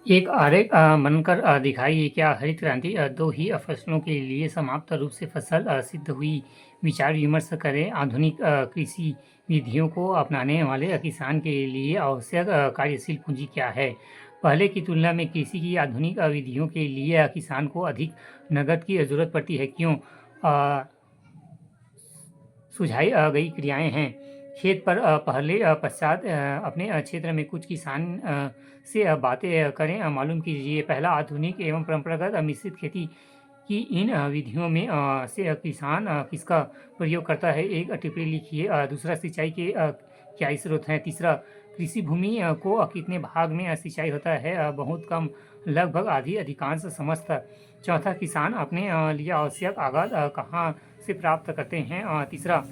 एक आरेख बनकर दिखाइए क्या हरित क्रांति दो ही फसलों के लिए समाप्त रूप से फसल सिद्ध हुई। विचार विमर्श करें। आधुनिक कृषि विधियों को अपनाने वाले किसान के लिए आवश्यक कार्यशील पूंजी क्या है। पहले की तुलना में कृषि की आधुनिक विधियों के लिए किसान को अधिक नकद की जरूरत पड़ती है। क्यों? सुझाई गई क्रियाएं हैं। खेत पर पहले पश्चात अपने क्षेत्र में कुछ किसान से बातें करें। मालूम कीजिए। पहला, आधुनिक एवं परंपरागत मिश्रित खेती की इन विधियों में से किसान किसका प्रयोग करता है। एक टिप्पणी लिखिए। दूसरा, सिंचाई के क्या स्रोत हैं। तीसरा, कृषि भूमि को कितने भाग में सिंचाई होता है। बहुत कम, लगभग आधी, अधिकांश, समस्त। चौथा, किसान अपने लिए आवश्यक आगाद कहाँ से प्राप्त करते हैं। तीसरा,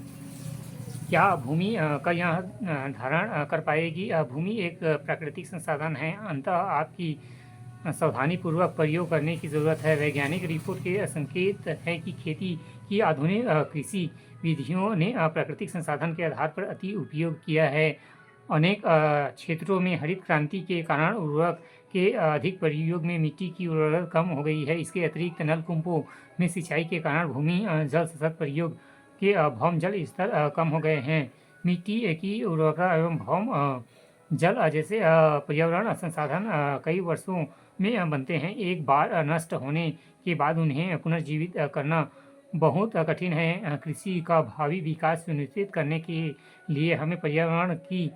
क्या भूमि का यह धारण कर पाएगी। भूमि एक प्राकृतिक संसाधन है। अंततः आपकी सावधानीपूर्वक प्रयोग करने की ज़रूरत है। वैज्ञानिक रिपोर्ट के संकेत है कि खेती की आधुनिक कृषि विधियों ने प्राकृतिक संसाधन के आधार पर अति उपयोग किया है। अनेक क्षेत्रों में हरित क्रांति के कारण उर्वरक के अधिक प्रयोग में मिट्टी की उर्वरता कम हो गई है। इसके अतिरिक्त नलकूपों में सिंचाई के कारण भूमि जल सतत प्रयोग के भौम जल स्तर कम हो गए हैं। मिट्टी की उर्वरता एवं भौम जल जैसे पर्यावरण संसाधन कई वर्षों में बनते हैं। एक बार नष्ट होने के बाद उन्हें पुनर्जीवित करना बहुत कठिन है। कृषि का भावी विकास सुनिश्चित करने के लिए हमें पर्यावरण की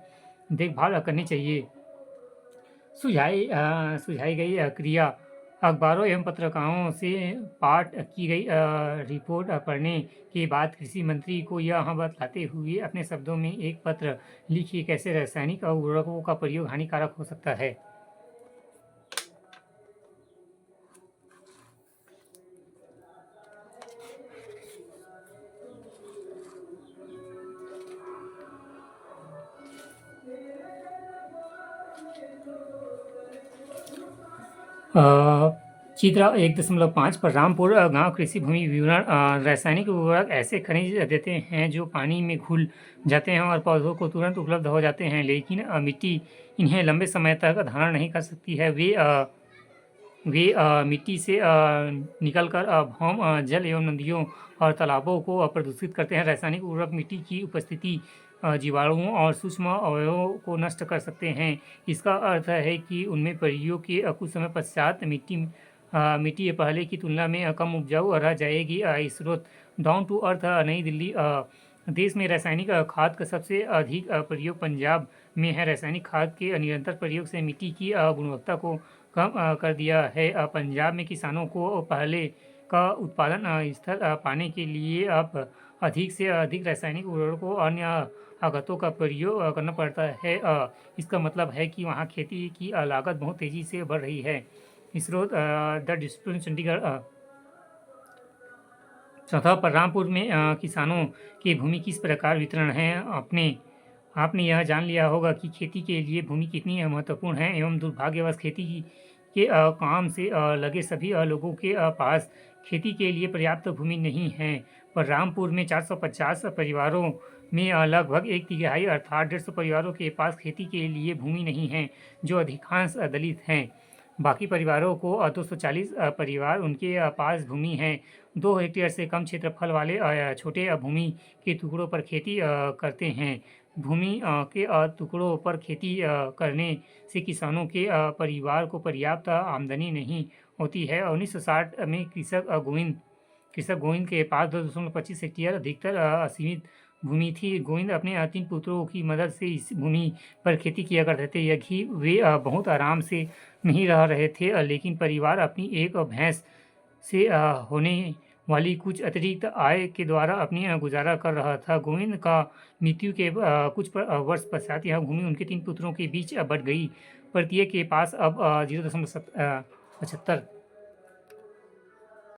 देखभाल करनी चाहिए। सुझाई गई क्रिया। अखबारों एवं पत्रिकाओं से पाठ की गई रिपोर्ट पढ़ने के बाद कृषि मंत्री को यह बतलाते हुए अपने शब्दों में एक पत्र लिखिए कैसे रासायनिक उर्वरकों का प्रयोग हानिकारक हो सकता है। चित्र 1.5 पर रामपुर गांव कृषि भूमि विवरण। रासायनिक उर्वरक ऐसे खनिज देते हैं जो पानी में घुल जाते हैं और पौधों को तुरंत उपलब्ध हो जाते हैं, लेकिन मिट्टी इन्हें लंबे समय तक धारण नहीं कर सकती है। वे मिट्टी से निकलकर भौम जल एवं नदियों और तालाबों को प्रदूषित करते हैं। रासायनिक उर्वरक मिट्टी की उपस्थिति जीवाणुओं और सूक्ष्म अवयवों को नष्ट कर सकते हैं। इसका अर्थ है कि उनमें प्रयोग के कुछ समय पश्चात मिट्टी पहले की तुलना में कम उपजाऊ रह जाएगी। स्रोत डाउन टू अर्थ नई दिल्ली। देश में रासायनिक खाद का सबसे अधिक प्रयोग पंजाब में है। रासायनिक खाद के निरंतर प्रयोग से मिट्टी की गुणवत्ता को कम कर दिया है। पंजाब में किसानों को पहले का उत्पादन स्तर पाने के लिए अब अधिक से अधिक रासायनिक उर्वरकों और अन्य आगतों का प्रयोग करना पड़ता है। इसका मतलब है कि वहाँ खेती की लागत बहुत तेज़ी से बढ़ रही है। स्रोत द डिस्प्यूट चंडीगढ़। चौथा, बलरामपुर में किसानों की भूमि किस प्रकार वितरण है। आपने यह जान लिया होगा कि खेती के लिए भूमि कितनी महत्वपूर्ण है एवं दुर्भाग्यवश खेती के काम से लगे सभी लोगों के पास खेती के लिए पर्याप्त भूमि नहीं है। बलरामपुर में 450 परिवारों में लगभग एक तिहाई अर्थात 150 परिवारों के पास खेती के लिए भूमि नहीं है, जो अधिकांश दलित हैं। बाकी परिवारों को 240 परिवार उनके पास भूमि है। 2 हेक्टेयर से कम क्षेत्रफल वाले छोटे भूमि के टुकड़ों पर खेती करते हैं। भूमि के टुकड़ों पर खेती करने से किसानों के परिवार को पर्याप्त आमदनी नहीं होती है। 1960 में कृषक गोविंद के पास 2.25 हेक्टेयर अधिकतर असीमित भूमि थी। गोविंद अपने 3 पुत्रों की मदद से इस भूमि पर खेती किया करते थे। यही वे बहुत आराम से नहीं रह रहे थे, लेकिन परिवार अपनी एक भैंस से होने वाली कुछ अतिरिक्त आय के द्वारा अपनी गुजारा कर रहा था। गोविंद का मृत्यु के कुछ वर्ष पश्चात यह भूमि उनके 3 पुत्रों के बीच बंट गई। प्रत्येक के पास अब 0.75